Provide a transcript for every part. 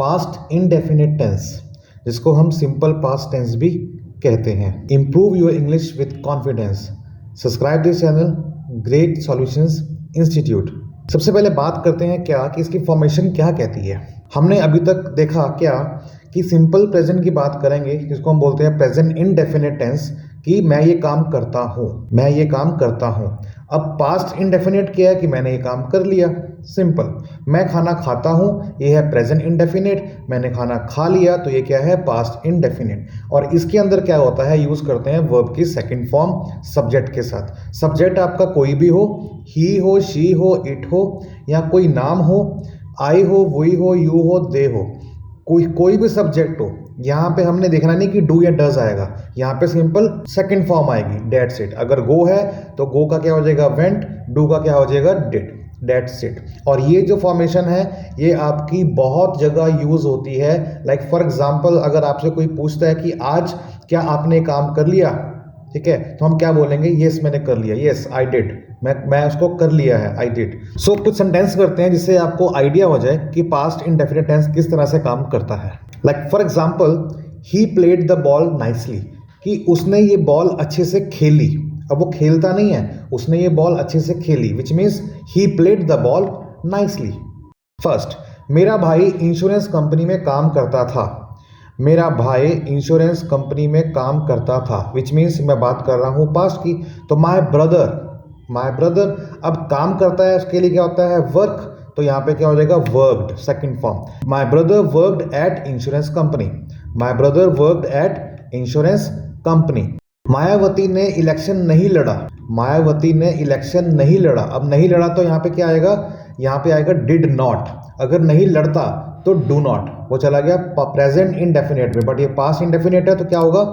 Past indefinite tense, जिसको हम simple past tense भी कहते हैं। Improve your English with confidence. Subscribe this channel great solutions institute. सबसे पहले बात करते हैं क्या कि इसकी फॉर्मेशन क्या कहती है। हमने अभी तक देखा क्या कि सिंपल प्रेजेंट की बात करेंगे, जिसको हम बोलते हैं प्रेजेंट इंडेफिनिट टेंस, कि मैं ये काम करता हूँ, मैं ये काम करता हूँ। अब पास्ट इंडेफिनिट क्या है कि मैंने ये काम कर लिया, सिंपल। मैं खाना खाता हूँ, ये है प्रेजेंट इंडेफिनिट। मैंने खाना खा लिया, तो ये क्या है, पास्ट इंडेफिनिट। और इसके अंदर क्या होता है, यूज करते हैं वर्ब की सेकंड फॉर्म सब्जेक्ट के साथ। सब्जेक्ट आपका कोई भी हो, ही हो, शी हो, इट हो, या कोई नाम हो, आई हो, वी हो, यू हो, दे हो, कोई भी सब्जेक्ट हो। यहाँ पे हमने देखना नहीं कि डू या डज आएगा, यहाँ पे सिंपल सेकंड फॉर्म आएगी, डेट्स इट। अगर गो है तो गो का क्या हो जाएगा, वेंट। डू का क्या हो जाएगा, डिड। That's it. और ये जो फॉर्मेशन है ये आपकी बहुत जगह यूज होती है। लाइक फॉर एग्जांपल, अगर आपसे कोई पूछता है कि आज क्या आपने काम कर लिया, ठीक है, तो हम क्या बोलेंगे, यस मैंने कर लिया, यस आई डिड, मैं उसको कर लिया है, आई डिड। सो कुछ सेंटेंस करते हैं जिससे आपको आइडिया हो जाए कि पास्ट इंडेफिनिट टेंस किस तरह से काम करता है। Like for example, he played the ball nicely, कि उसने ये बॉल अच्छे से खेली। अब वो खेलता नहीं है, उसने ये बॉल अच्छे से खेली, विच means he played the ball nicely. First, मेरा भाई इंश्योरेंस कंपनी में काम करता था। मेरा भाई इंश्योरेंस कंपनी में काम करता था, विच मीन्स मैं बात कर रहा हूँ पास्ट की। तो माय ब्रदर अब काम करता है, उसके लिए क्या होता है, वर्क। तो यहाँ पे क्या हो जाएगा, worked, second form. My brother worked eight insurance company. My brother worked eight insurance company. Mayawati ने इलेक्शन नहीं लड़ा। मायावती ने इलेक्शन नहीं लड़ा। अब नहीं लड़ा तो यहाँ पे क्या आएगा, यहाँ पे आएगा डिड नॉट। अगर नहीं लड़ता तो डू नॉट, वो चला गया प्रेजेंट इंडेफिनिट में, बट ये पास्ट इंडेफिनिट है तो क्या होगा,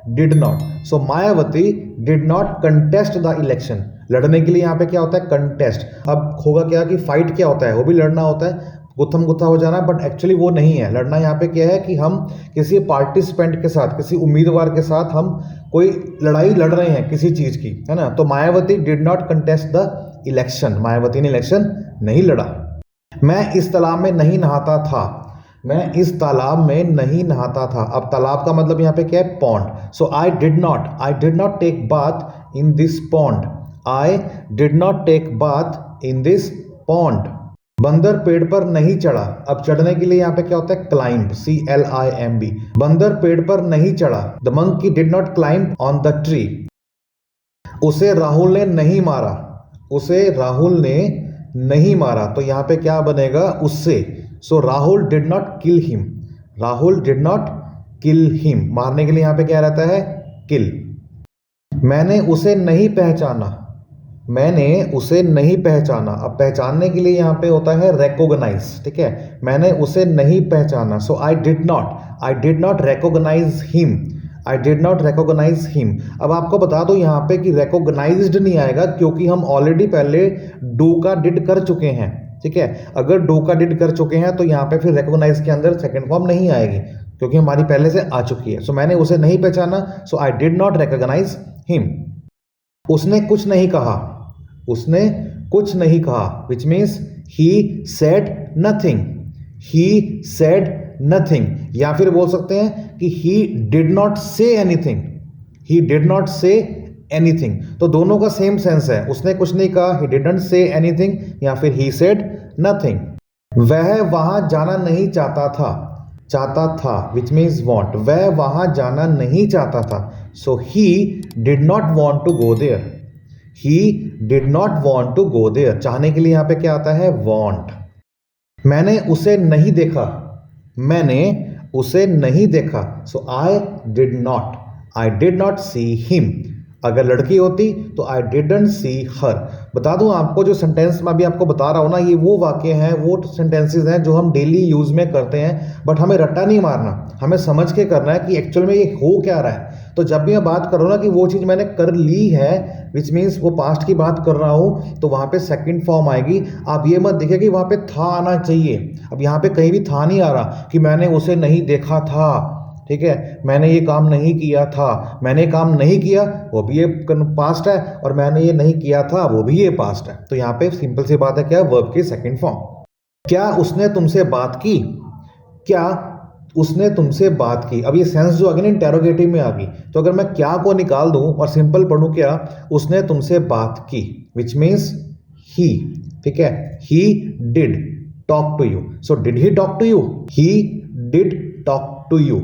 did not. So Mayawati did not contest the election. लड़ने के लिए यहाँ पे क्या होता है, कंटेस्ट। अब होगा क्या कि फाइट क्या होता है, वो भी लड़ना होता है, गुत्थम गुत्था हो जाना, बट एक्चुअली वो नहीं है। लड़ना यहाँ पे क्या है कि हम किसी पार्टिसिपेंट के साथ, किसी उम्मीदवार के साथ हम कोई लड़ाई लड़ रहे हैं किसी चीज की, है ना। तो Mayawati did not contest the election, Mayawati ने इलेक्शन नहीं लड़ा। मैं इस तालाब में नहीं नहाता था। मैं इस तालाब में नहीं नहाता था। अब तालाब का मतलब यहाँ पे क्या है, pond. So I did not take bath in this pond. I did not take bath in this pond. बंदर पेड़ पर नहीं चढ़ा। अब चढ़ने के लिए यहाँ पे क्या होता है, क्लाइंब, CLIMB। बंदर पेड़ पर नहीं चढ़ा। The monkey did not climb on the tree. उसे राहुल ने नहीं मारा। उसे राहुल ने नहीं मारा, तो यहाँ पे क्या बनेगा, उससे। So Rahul did not kill him. Rahul did not kill him. मारने के लिए यहाँ पे क्या रहता है, किल। मैंने उसे नहीं पहचाना। मैंने उसे नहीं पहचाना। अब पहचानने के लिए यहाँ पे होता है रेकोगनाइज, ठीक है। मैंने उसे नहीं पहचाना। So I did not recognise him. I did not recognise him. अब आपको बता दो यहाँ पे कि रेकोगनाइज्ड नहीं आएगा, क्योंकि हम ऑलरेडी पहले डू का डिड कर चुके हैं, ठीक है। अगर डू का डिड कर चुके हैं तो यहाँ पे फिर रेकोगनाइज के अंदर सेकंड फॉर्म नहीं आएगी, क्योंकि हमारी पहले से आ चुकी है। सो मैंने उसे नहीं पहचाना। So I did not recognise him. उसने कुछ नहीं कहा। उसने कुछ नहीं कहा, which means he said nothing. He said nothing. या फिर बोल सकते हैं कि he did not say anything. He did not say anything. तो दोनों का सेम सेंस है। उसने कुछ नहीं कहा, ही डिडंट से एनीथिंग, या फिर ही सेड नथिंग। वह वहां जाना नहीं चाहता था। चाहता था, विच मीन्स वॉन्ट। वह वहां जाना नहीं चाहता था। So he did not want to go there. He did not want to go there. चाहने के लिए यहाँ पे क्या आता है, वॉन्ट। मैंने उसे नहीं देखा। मैंने उसे नहीं देखा। So I did not see him. अगर लड़की होती तो आई डिडंट सी हर। बता दूं आपको, जो सेंटेंस मैं अभी आपको बता रहा हूं ना, ये वो वाक्य हैं, वो सेंटेंसेस हैं जो हम डेली यूज में करते हैं, बट हमें रट्टा नहीं मारना, हमें समझ के करना है कि एक्चुअल में ये हो क्या रहा है। तो जब भी मैं बात कर रहा हूं ना कि वो चीज़ मैंने कर ली है, विच मीन्स वो पास्ट की बात कर रहा हूं, तो वहां पे सेकंड फॉर्म आएगी। आप ये मत देखिए कि वहां पे था आना चाहिए। अब यहाँ पे कहीं भी था नहीं आ रहा कि मैंने उसे नहीं देखा था, ठीक है, मैंने ये काम नहीं किया था। मैंने काम नहीं किया, वो भी ये पास्ट है, और मैंने ये नहीं किया था, वो भी ये पास्ट है। तो यहाँ पे सिंपल सी बात है, क्या, वर्ब की सेकंड फॉर्म। क्या उसने तुमसे बात की। क्या उसने तुमसे बात की। अब ये सेंस जो आ गई ना इंटेरोगेटिव में आ गई, तो अगर मैं क्या को निकाल दूं और सिंपल पढ़ूं क्या, उसने तुमसे बात की, विच मीन्स ही, ठीक है, he did talk to you. So did he talk to you, he did talk to you,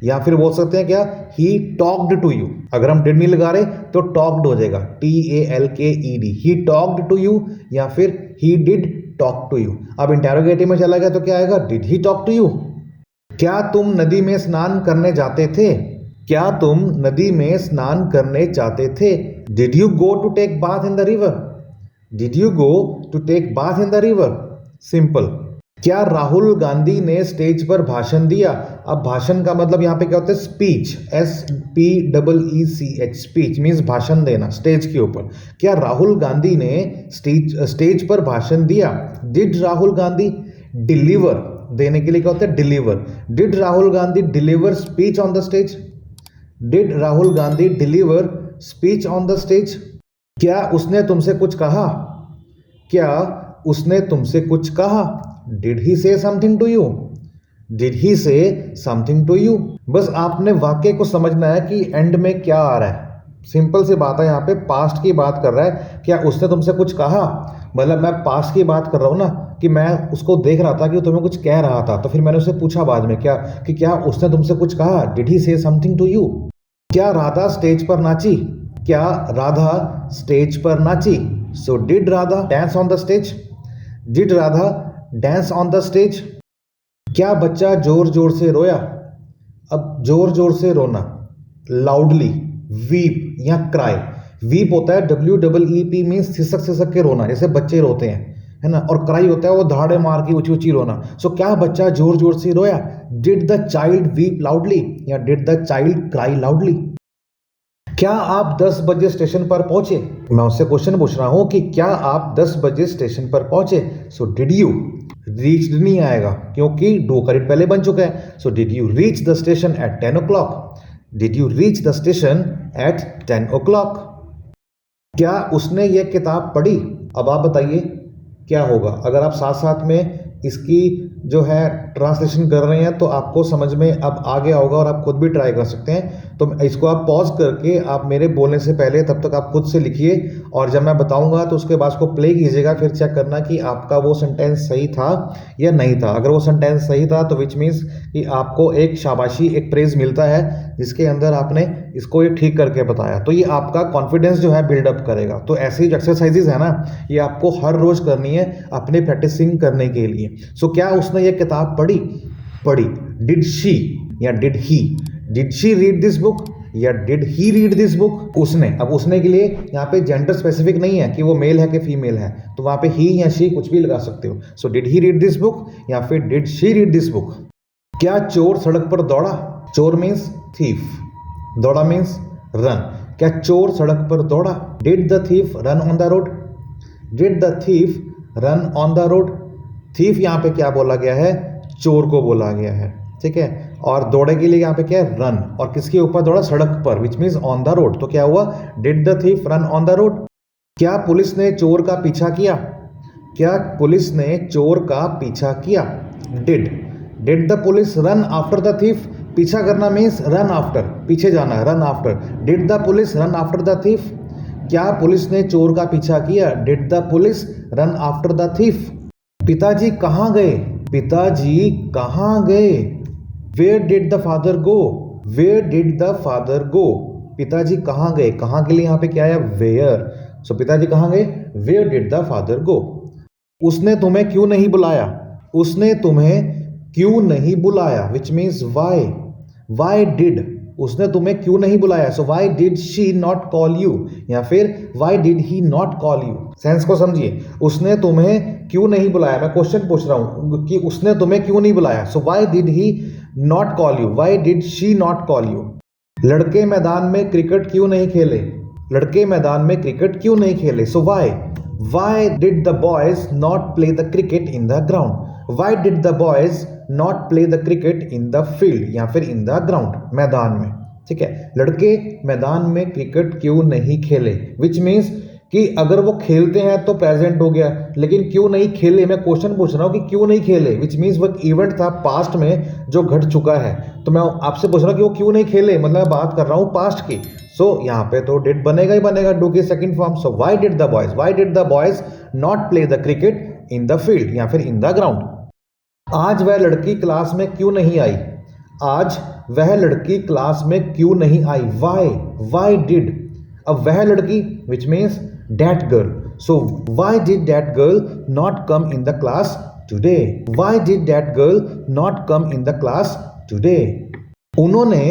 या फिर बोल सकते हैं क्या, ही टॉक्ड टू यू। अगर हम डिड नहीं लगा रहे तो टॉक्ड हो जाएगा, TALKED, he talked to you, या फिर he did talk to you. अब इंटेरोगेटिव में चला गया तो क्या आएगा, did he talk to you. क्या तुम नदी में स्नान करने जाते थे, क्या तुम नदी में स्नान करने जाते थे। Did you go to take bath in the river, did you go to take bath in the river, simple. क्या राहुल गांधी ने स्टेज पर भाषण दिया। अब भाषण का मतलब यहाँ पे क्या होता है, स्पीच, SPEECH, स्पीच मीन्स भाषण देना स्टेज के ऊपर। क्या राहुल गांधी ने स्टेज पर भाषण दिया। डिड राहुल गांधी डिलीवर, देने के लिए क्या होता है, deliver. Did Rahul Gandhi deliver speech on the stage, did Rahul Gandhi deliver speech on the stage. क्या उसने तुमसे कुछ कहा, क्या उसने तुमसे कुछ कहा। Did he say something to you, did he say something to you. बस आपने वाक्य को समझना है कि एंड में क्या आ रहा है। सिंपल सी बात है, यहाँ पे पास्ट की बात कर रहा है, क्या उसने तुमसे कुछ कहा, मतलब मैं पास्ट की बात कर रहा हूँ ना, कि मैं उसको देख रहा था कि तुम्हें कुछ कह रहा था, तो फिर मैंने उससे पूछा बाद में क्या, कि क्या उसने तुमसे कुछ कहा, did he say something to you. क्या राधा स्टेज पर नाची, क्या राधा स्टेज पर नाची। So did Radha dance on the stage, did Radha dance on the stage. क्या बच्चा जोर जोर से रोया। अब जोर जोर से रोना, लाउडली, वीप या क्राई। वीप होता है WEEP मीन्स सिसक सिसक के रोना, जैसे बच्चे रोते हैं, है ना, और क्राई होता है वो धाड़े मार के ऊंची ऊंची रोना। सो क्या बच्चा जोर जोर से रोया। Did the child weep loudly, या did the child cry loudly. क्या आप 10 बजे स्टेशन पर पहुंचे। मैं उससे क्वेश्चन पूछ रहा हूं कि क्या आप 10 बजे स्टेशन पर पहुंचे। सो डिड यू, रीच्ड नहीं आएगा क्योंकि डू का रेट पहले बन चुका है। So did you reach the station at 10 o'clock, did you reach the station at 10 o'clock। क्या उसने ये किताब पढ़ी। अब आप बताइए क्या होगा। अगर आप साथ साथ में इसकी जो है ट्रांसलेशन कर रहे हैं तो आपको समझ में अब आ गया होगा और आप खुद भी ट्राई कर सकते हैं। तो इसको आप पॉज करके आप मेरे बोलने से पहले तब तक आप खुद से लिखिए, और जब मैं बताऊंगा तो उसके बाद उसको प्ले कीजिएगा, फिर चेक करना कि आपका वो सेंटेंस सही था या नहीं था। अगर वो सेंटेंस सही था तो विच मीन्स कि आपको एक शाबाशी, एक प्रेज मिलता है जिसके अंदर आपने इसको ये ठीक करके बताया, तो ये आपका कॉन्फिडेंस जो है बिल्डअप करेगा। तो ऐसे ही जो एक्सरसाइजेज है ना, ये आपको हर रोज करनी है अपने प्रैक्टिसिंग करने के लिए। सो क्या उसने ये किताब पढ़ी, पढ़ी। डिड शी या did he, did she read this book या did he read this book. उसने, अब उसने के लिए यहाँ पे जेंडर स्पेसिफिक नहीं है कि वो मेल है कि फीमेल है, तो वहां पे ही या शी कुछ भी लगा सकते हो। सो did he read this book या फिर did she read this book. क्या चोर सड़क पर दौड़ा। चोर मीन्स थीफ, दौड़ा मीन्स रन। क्या चोर सड़क पर दौड़ा। Did the thief run on the road, did the thief run on the road. Thief यहाँ पे क्या बोला गया है, चोर को बोला गया है, ठीक है। और दौड़े के लिए यहाँ पे क्या है, रन, और किसके ऊपर दौड़ा, सड़क पर, which means on the road. तो क्या हुआ, did the thief run on the road. क्या पुलिस ने चोर का पीछा किया। क्या पुलिस ने चोर का पीछा किया। Did, did the police run after the thief. पीछा करना मीन्स रन आफ्टर, पीछे जाना है, run after. Did the police run after the thief. क्या पुलिस ने चोर का पीछा किया। Did the police run after the thief. पिताजी कहाँ गए। पिताजी कहाँ गए। Where did the father go, where did the father go. पिताजी कहाँ गए, कहाँ के लिए यहाँ पे क्या है, वेयर। सो पिताजी कहाँ गए, where did the father go. उसने तुम्हें क्यों नहीं बुलाया। उसने तुम्हें क्यों नहीं बुलाया, which means why. Why did, उसने तुम्हें क्यों नहीं बुलाया। So why did she not call you, या फिर why did he not call you. Sense को समझिए, उसने तुम्हें क्यों नहीं बुलाया। मैं क्वेश्चन पूछ रहा हूं कि उसने तुम्हें क्यों नहीं बुलाया। So why did he not call you, why did she not call you. लड़के मैदान में क्रिकेट क्यों नहीं खेले। लड़के मैदान में क्रिकेट क्यों नहीं खेले। So why, why did the boys not play the cricket in the ground. Why did the boys not play the cricket in the field, या फिर इन द ग्राउंड, मैदान में, ठीक है। लड़के मैदान में क्रिकेट क्यों नहीं खेले, विच मीन्स कि अगर वो खेलते हैं तो प्रेजेंट हो गया, लेकिन क्यों नहीं खेले, मैं क्वेश्चन पूछ रहा हूँ कि क्यों नहीं खेले, विच मीन्स वो इवेंट था पास्ट में जो घट चुका है, तो मैं आपसे पूछ रहा हूँ कि वो क्यों नहीं खेले, मतलब मैं बात कर रहा हूँ पास्ट की। सो यहाँ पे तो डिड बनेगा ही बनेगा, डू की second form. So why did the boys not play the cricket in the field या फिर इन द ग्राउंड। आज वह लड़की क्लास में क्यों नहीं आई, आज वह लड़की क्लास में क्यों नहीं आई, वाई डिड, अब वह लड़की which means that girl, so why did that girl not come in the class today, why did that girl not come in the class today. उन्होंने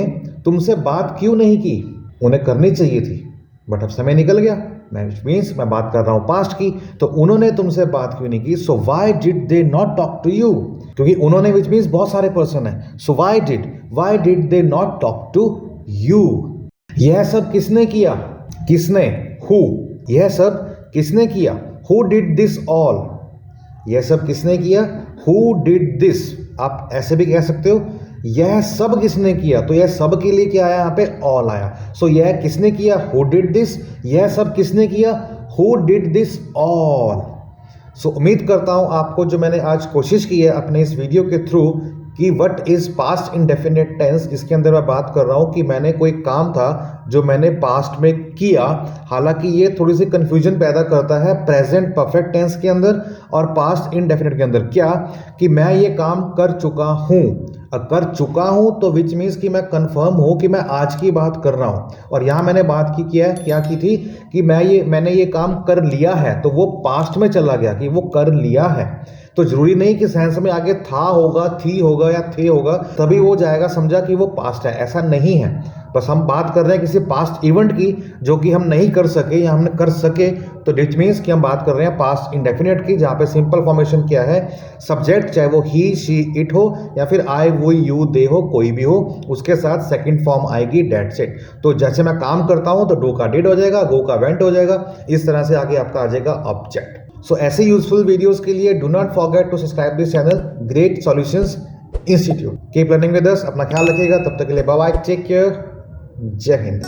तुमसे बात क्यों नहीं की, उन्हें करनी चाहिए थी बट अब समय निकल गया, मीन्स मैं बात कर रहा हूं पास्ट की, तो उन्होंने तुमसे बात क्यों नहीं की। So why did they not talk to you, क्योंकि उन्होंने विच मीन्स बहुत सारे पर्सन है, so why did they not talk to you. यह सब किसने किया, किसने, हु, यह सब किसने किया, हु डिड दिस ऑल, यह सब किसने किया, हु डिड दिस, आप ऐसे भी कह सकते हो यह सब किसने किया, तो यह सब के लिए क्या आया यहाँ पे, ऑल आया। सो यह किसने किया, हु डिड दिस, यह सब किसने किया, हु डिड दिस ऑल। सो उम्मीद करता हूं आपको जो मैंने आज कोशिश की है अपने इस वीडियो के थ्रू कि what is past indefinite tense, इसके अंदर मैं बात कर रहा हूं कि मैंने कोई काम था जो मैंने पास्ट में किया, हालांकि ये थोड़ी सी कंफ्यूजन पैदा करता है प्रेजेंट परफेक्ट टेंस के अंदर और पास्ट इंडेफिनिट के अंदर, क्या कि मैं ये काम कर चुका हूं, कर चुका हूं तो विच मीन्स कि मैं कंफर्म हूं कि मैं आज की बात कर रहा हूं, और यहां मैंने बात की क्या की थी कि मैंने ये काम कर लिया है, तो वो पास्ट में चला गया कि वो कर लिया है, तो जरूरी नहीं कि सेंस में आगे था होगा, थी होगा या थे होगा तभी वो जाएगा, समझा कि वो पास्ट है, ऐसा नहीं है। बस हम बात कर रहे हैं किसी पास्ट इवेंट की जो कि हम नहीं कर सके या हमने कर सके, तो डिट मीन्स कि हम बात कर रहे हैं पास्ट इंडेफिनिट की, जहाँ पे सिंपल फॉर्मेशन क्या है, सब्जेक्ट चाहे वो ही शी इट हो या फिर आई वो यू दे हो, कोई भी हो, उसके साथ सेकंड फॉर्म आएगी दैट्स इट। तो जैसे मैं काम करता हूँ तो डू का डिड हो जाएगा, गो का वेंट हो जाएगा, इस तरह से आगे आपका आ जाएगा ऑब्जेक्ट। सो ऐसे यूजफुल वीडियोस के लिए do not forget to subscribe this channel great solutions institute. Keep learning with us, अपना ख्याल रखिएगा, तब तक के लिए बाय बाय, टेक केयर, जय हिंद।